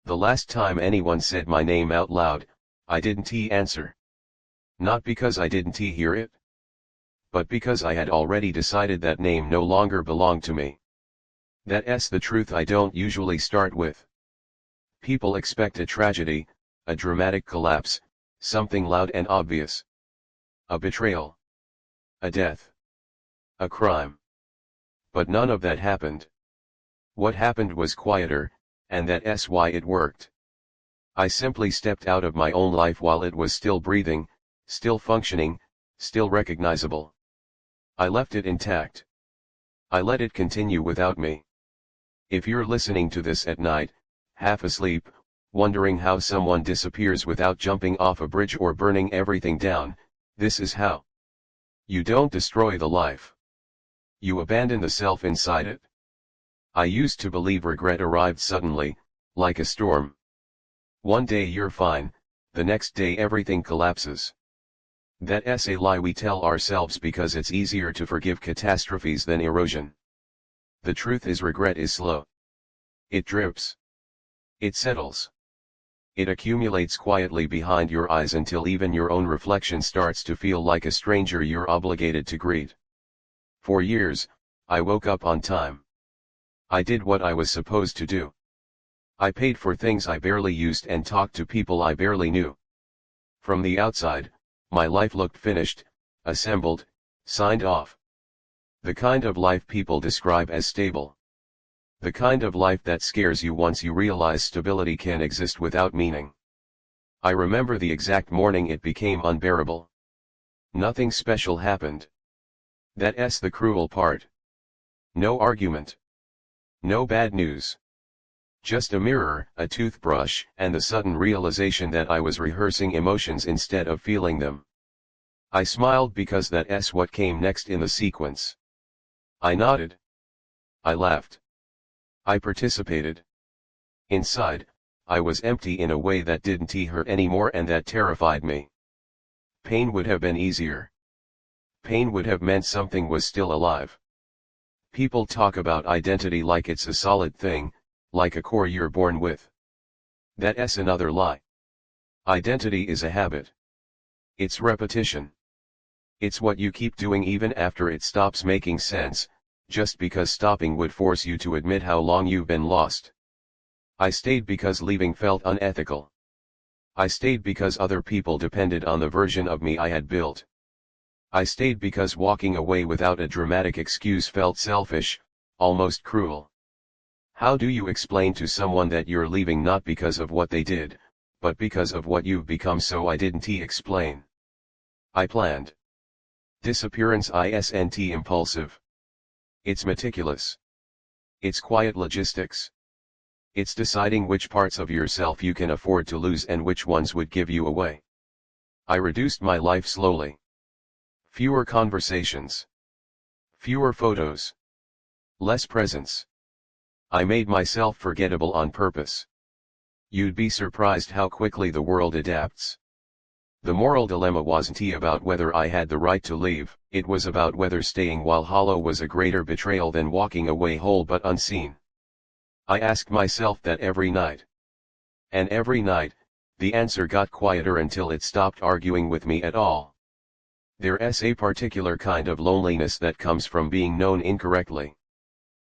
The last time anyone said my name out loud, I didn't answer. Not because I didn't hear it, but because I had already decided that name no longer belonged to me. That's the truth I don't usually start with. People expect a tragedy, a dramatic collapse, something loud and obvious. A betrayal. A death. A crime. But none of that happened. What happened was quieter, and that's why it worked. I simply stepped out of my own life while it was still breathing, still functioning, still recognizable. I left it intact. I let it continue without me. If you're listening to this at night, half asleep, wondering how someone disappears without jumping off a bridge or burning everything down, this is how. You don't destroy the life. You abandon the self inside it. I used to believe regret arrived suddenly, like a storm. One day you're fine, the next day everything collapses. That's a lie we tell ourselves because it's easier to forgive catastrophes than erosion. The truth is regret is slow. It drips. It settles. It accumulates quietly behind your eyes until even your own reflection starts to feel like a stranger you're obligated to greet. For years, I woke up on time. I did what I was supposed to do. I paid for things I barely used and talked to people I barely knew. From the outside, my life looked finished, assembled, signed off. The kind of life people describe as stable. The kind of life that scares you once you realize stability can exist without meaning. I remember the exact morning it became unbearable. Nothing special happened. That's the cruel part. No argument. No bad news. Just a mirror, a toothbrush, and the sudden realization that I was rehearsing emotions instead of feeling them. I smiled because that's what came next in the sequence. I nodded. I laughed. I participated. Inside, I was empty in a way that didn't hurt anymore, and that terrified me. Pain would have been easier. Pain would have meant something was still alive. People talk about identity like it's a solid thing, like a core you're born with. That's another lie. Identity is a habit. It's repetition. It's what you keep doing even after it stops making sense, just because stopping would force you to admit how long you've been lost. I stayed because leaving felt unethical. I stayed because other people depended on the version of me I had built. I stayed because walking away without a dramatic excuse felt selfish, almost cruel. How do you explain to someone that you're leaving not because of what they did, but because of what you've become? So I didn't explain. I planned. Disappearance isn't impulsive. It's meticulous. It's quiet logistics. It's deciding which parts of yourself you can afford to lose and which ones would give you away. I reduced my life slowly. Fewer conversations. Fewer photos. Less presence. I made myself forgettable on purpose. You'd be surprised how quickly the world adapts. The moral dilemma wasn't about whether I had the right to leave, it was about whether staying while hollow was a greater betrayal than walking away whole but unseen. I asked myself that every night. And every night, the answer got quieter until it stopped arguing with me at all. There's a particular kind of loneliness that comes from being known incorrectly.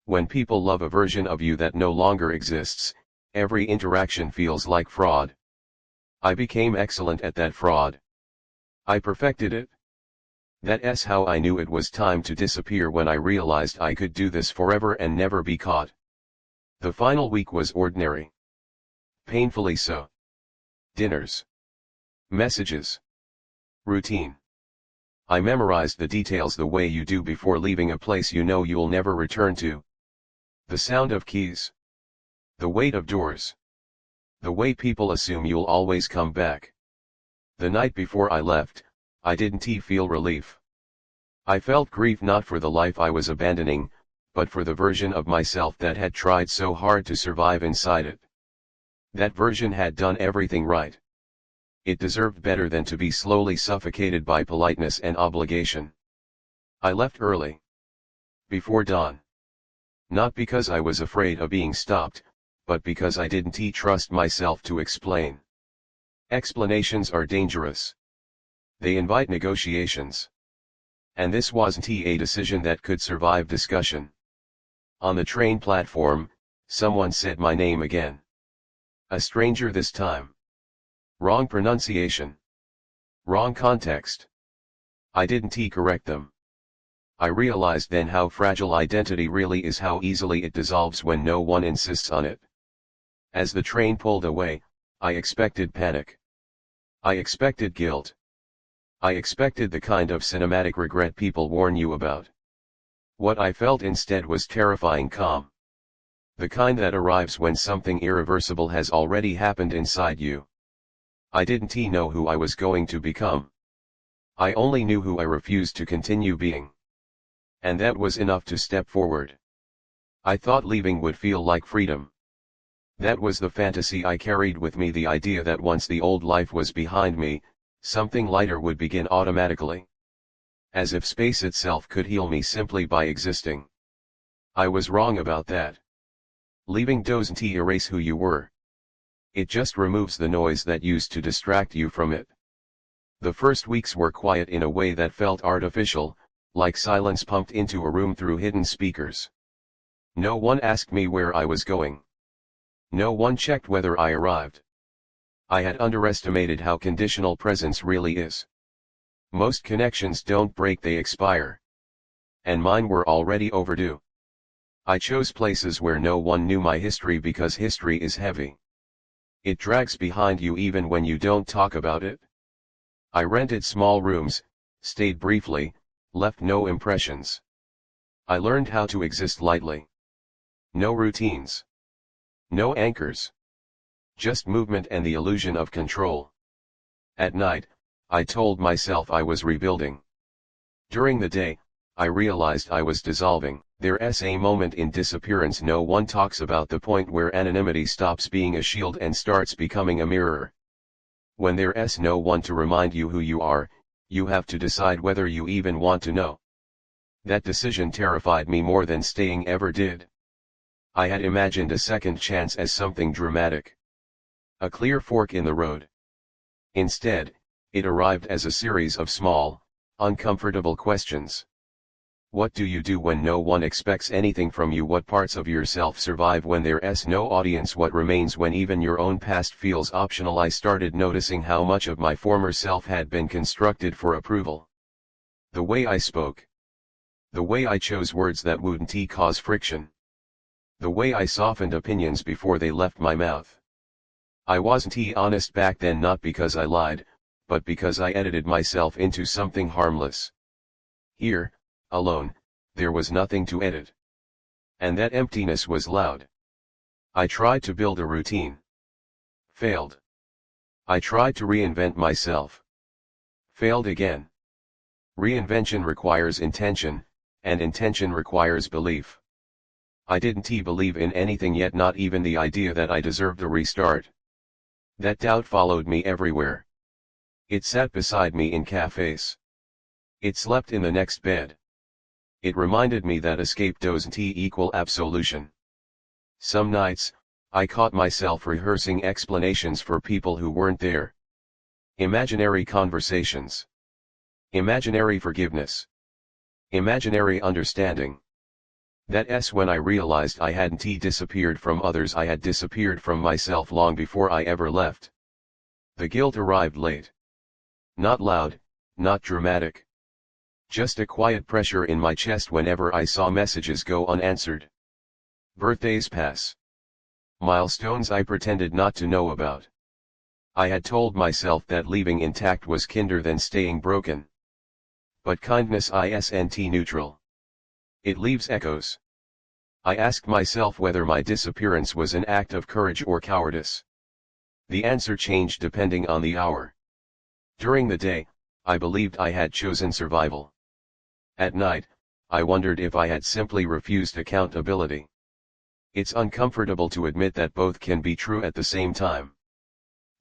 When people love a version of you that no longer exists, every interaction feels like fraud. I became excellent at that fraud. I perfected it. That's how I knew it was time to disappear, when I realized I could do this forever and never be caught. The final week was ordinary. Painfully so. Dinners. Messages. Routine. I memorized the details the way you do before leaving a place you know you'll never return to. The sound of keys. The weight of doors. The way people assume you'll always come back. The night before I left, I didn't feel relief. I felt grief not for the life I was abandoning, but for the version of myself that had tried so hard to survive inside it. That version had done everything right. It deserved better than to be slowly suffocated by politeness and obligation. I left early. Before dawn. Not because I was afraid of being stopped, but because I didn't trust myself to explain. Explanations are dangerous. They invite negotiations. And this wasn't a decision that could survive discussion. On the train platform, someone said my name again. A stranger this time. Wrong pronunciation. Wrong context. I didn't correct them. I realized then how fragile identity really is, how easily it dissolves when no one insists on it. As the train pulled away, I expected panic. I expected guilt. I expected the kind of cinematic regret people warn you about. What I felt instead was terrifying calm. The kind that arrives when something irreversible has already happened inside you. I didn't know who I was going to become. I only knew who I refused to continue being. And that was enough to step forward. I thought leaving would feel like freedom. That was the fantasy I carried with me, the idea that once the old life was behind me, something lighter would begin automatically. As if space itself could heal me simply by existing. I was wrong about that. Leaving doesn't erase who you were. It just removes the noise that used to distract you from it. The first weeks were quiet in a way that felt artificial, like silence pumped into a room through hidden speakers. No one asked me where I was going. No one checked whether I arrived. I had underestimated how conditional presence really is. Most connections don't break, they expire. And mine were already overdue. I chose places where no one knew my history because history is heavy. It drags behind you even when you don't talk about it. I rented small rooms, stayed briefly, left no impressions. I learned how to exist lightly. No routines. No anchors. Just movement and the illusion of control. At night, I told myself I was rebuilding. During the day, I realized I was dissolving. There's a moment in disappearance no one talks about, the point where anonymity stops being a shield and starts becoming a mirror. When there's no one to remind you who you are, you have to decide whether you even want to know. That decision terrified me more than staying ever did. I had imagined a second chance as something dramatic. A clear fork in the road. Instead, it arrived as a series of small, uncomfortable questions. What do you do when no one expects anything from you? What parts of yourself survive when there's no audience? What remains when even your own past feels optional? I started noticing how much of my former self had been constructed for approval. The way I spoke. The way I chose words that wouldn't cause friction. The way I softened opinions before they left my mouth. I wasn't honest back then, not because I lied, but because I edited myself into something harmless. Here, alone, there was nothing to edit. And that emptiness was loud. I tried to build a routine. Failed. I tried to reinvent myself. Failed again. Reinvention requires intention, and intention requires belief. I didn't believe in anything yet, not even the idea that I deserved a restart. That doubt followed me everywhere. It sat beside me in cafes. It slept in the next bed. It reminded me that escape doesn't equal absolution. Some nights, I caught myself rehearsing explanations for people who weren't there. Imaginary conversations. Imaginary forgiveness. Imaginary understanding. That's when I realized I hadn't disappeared from others, I had disappeared from myself long before I ever left. The guilt arrived late. Not loud, not dramatic. Just a quiet pressure in my chest whenever I saw messages go unanswered. Birthdays pass. Milestones I pretended not to know about. I had told myself that leaving intact was kinder than staying broken. But kindness isn't neutral. It leaves echoes. I asked myself whether my disappearance was an act of courage or cowardice. The answer changed depending on the hour. During the day, I believed I had chosen survival. At night, I wondered if I had simply refused accountability. It's uncomfortable to admit that both can be true at the same time.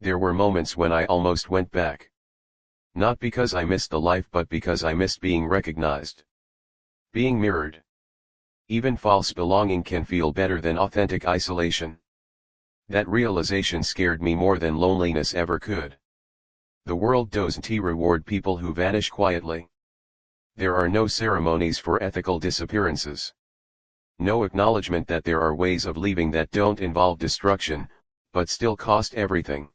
There were moments when I almost went back. Not because I missed the life, but because I missed being recognized. Being mirrored. Even false belonging can feel better than authentic isolation. That realization scared me more than loneliness ever could. The world doesn't reward people who vanish quietly. There are no ceremonies for ethical disappearances. No acknowledgement that there are ways of leaving that don't involve destruction, but still cost everything.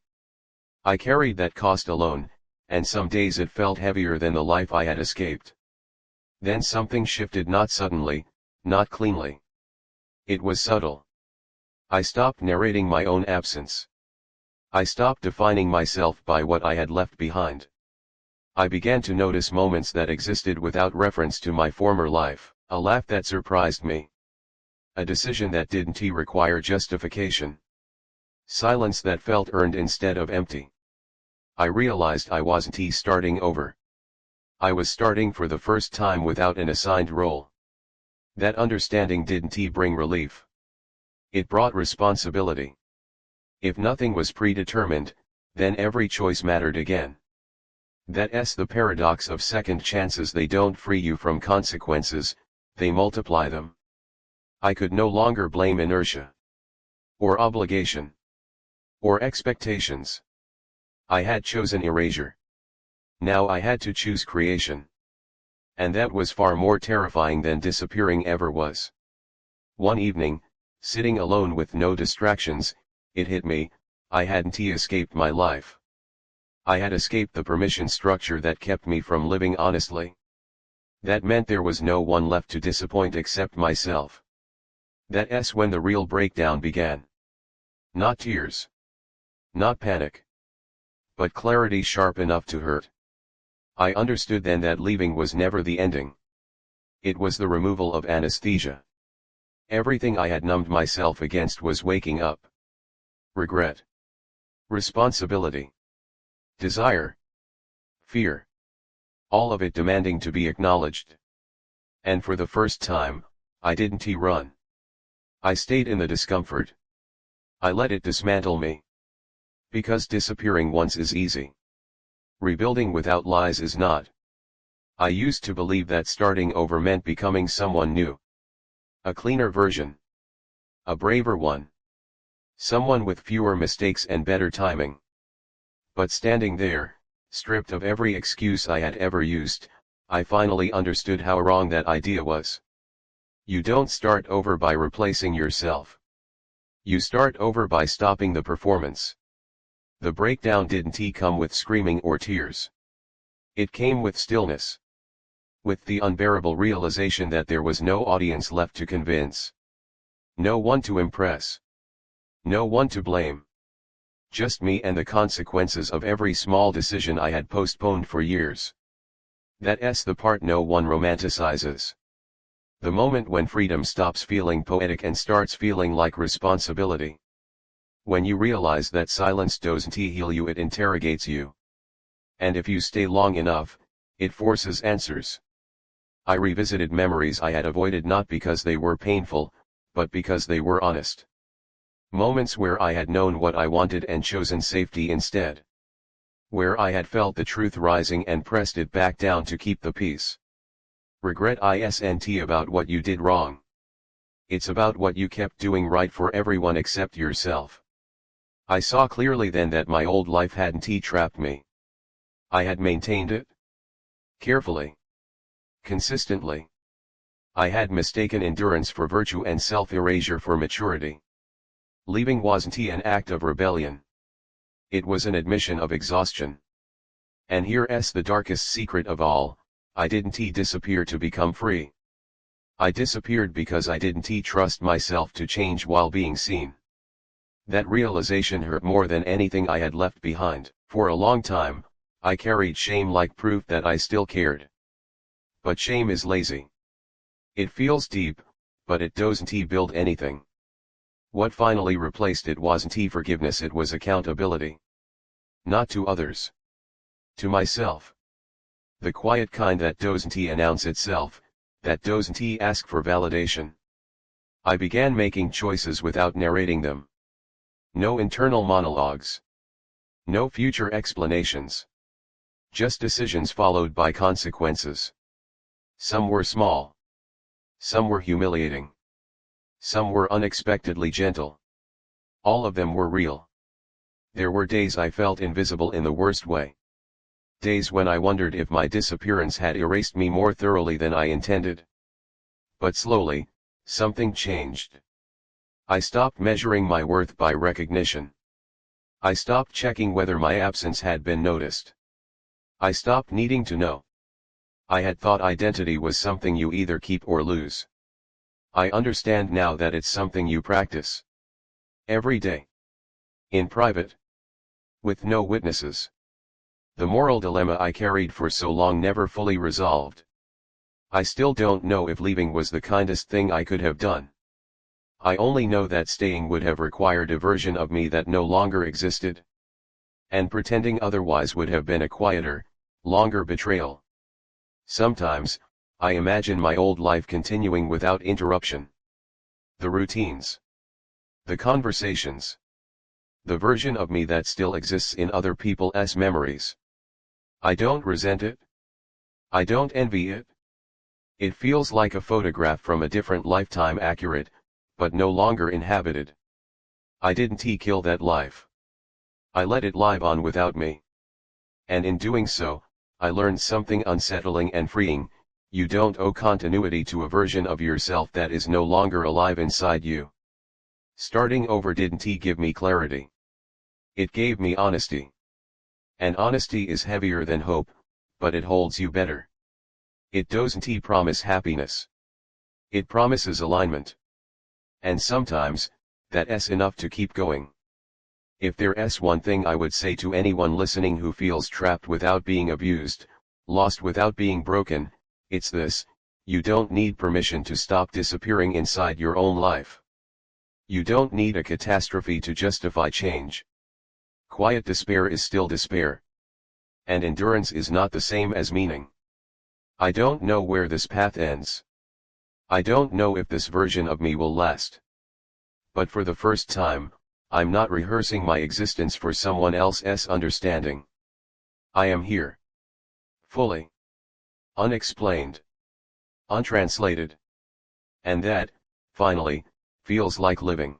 I carried that cost alone, and some days it felt heavier than the life I had escaped. Then something shifted, not suddenly, not cleanly. It was subtle. I stopped narrating my own absence. I stopped defining myself by what I had left behind. I began to notice moments that existed without reference to my former life, a laugh that surprised me. A decision that didn't require justification. Silence that felt earned instead of empty. I realized I wasn't starting over. I was starting for the first time without an assigned role. That understanding didn't bring relief. It brought responsibility. If nothing was predetermined, then every choice mattered again. That's the paradox of second chances. They don't free you from consequences, they multiply them. I could no longer blame inertia. Or obligation. Or expectations. I had chosen erasure. Now I had to choose creation. And that was far more terrifying than disappearing ever was. One evening, sitting alone with no distractions, it hit me, I hadn't escaped my life. I had escaped the permission structure that kept me from living honestly. That meant there was no one left to disappoint except myself. That's when the real breakdown began. Not tears. Not panic. But clarity sharp enough to hurt. I understood then that leaving was never the ending. It was the removal of anesthesia. Everything I had numbed myself against was waking up. Regret. Responsibility. Desire. Fear. All of it demanding to be acknowledged. And for the first time, I didn't run. I stayed in the discomfort. I let it dismantle me. Because disappearing once is easy. Rebuilding without lies is not. I used to believe that starting over meant becoming someone new. A cleaner version. A braver one. Someone with fewer mistakes and better timing. But standing there, stripped of every excuse I had ever used, I finally understood how wrong that idea was. You don't start over by replacing yourself. You start over by stopping the performance. The breakdown didn't come with screaming or tears. It came with stillness. With the unbearable realization that there was no audience left to convince. No one to impress. No one to blame. Just me and the consequences of every small decision I had postponed for years. That's the part no one romanticizes. The moment when freedom stops feeling poetic and starts feeling like responsibility. When you realize that silence doesn't heal you, it interrogates you. And if you stay long enough, it forces answers. I revisited memories I had avoided not because they were painful, but because they were honest. Moments where I had known what I wanted and chosen safety instead. Where I had felt the truth rising and pressed it back down to keep the peace. Regret isn't about what you did wrong. It's about what you kept doing right for everyone except yourself. I saw clearly then that my old life hadn't trapped me. I had maintained it. Carefully. Consistently. I had mistaken endurance for virtue and self-erasure for maturity. Leaving wasn't an act of rebellion. It was an admission of exhaustion. And here's the darkest secret of all, I didn't disappear to become free. I disappeared because I didn't trust myself to change while being seen. That realization hurt more than anything I had left behind. For a long time, I carried shame like proof that I still cared. But shame is lazy. It feels deep, but it doesn't build anything. What finally replaced it wasn't forgiveness, it was accountability. Not to others. To myself. The quiet kind that doesn't announce itself, that doesn't ask for validation. I began making choices without narrating them. No internal monologues. No future explanations. Just decisions followed by consequences. Some were small. Some were humiliating. Some were unexpectedly gentle. All of them were real. There were days I felt invisible in the worst way. Days when I wondered if my disappearance had erased me more thoroughly than I intended. But slowly, something changed. I stopped measuring my worth by recognition. I stopped checking whether my absence had been noticed. I stopped needing to know. I had thought identity was something you either keep or lose. I understand now that it's something you practice. Every day. In private. With no witnesses. The moral dilemma I carried for so long never fully resolved. I still don't know if leaving was the kindest thing I could have done. I only know that staying would have required a version of me that no longer existed. And pretending otherwise would have been a quieter, longer betrayal. Sometimes, I imagine my old life continuing without interruption. The routines. The conversations. The version of me that still exists in other people's memories. I don't resent it. I don't envy it. It feels like a photograph from a different lifetime, accurate, but no longer inhabited. I didn't kill that life. I let it live on without me. And in doing so, I learned something unsettling and freeing. You don't owe continuity to a version of yourself that is no longer alive inside you. Starting over didn't give me clarity. It gave me honesty. And honesty is heavier than hope, but it holds you better. It doesn't promise happiness. It promises alignment. And sometimes, that's enough to keep going. If there's one thing I would say to anyone listening who feels trapped without being abused, lost without being broken, it's this: you don't need permission to stop disappearing inside your own life. You don't need a catastrophe to justify change. Quiet despair is still despair. And endurance is not the same as meaning. I don't know where this path ends. I don't know if this version of me will last. But for the first time, I'm not rehearsing my existence for someone else's understanding. I am here. Fully. Unexplained. Untranslated. And that, finally, feels like living.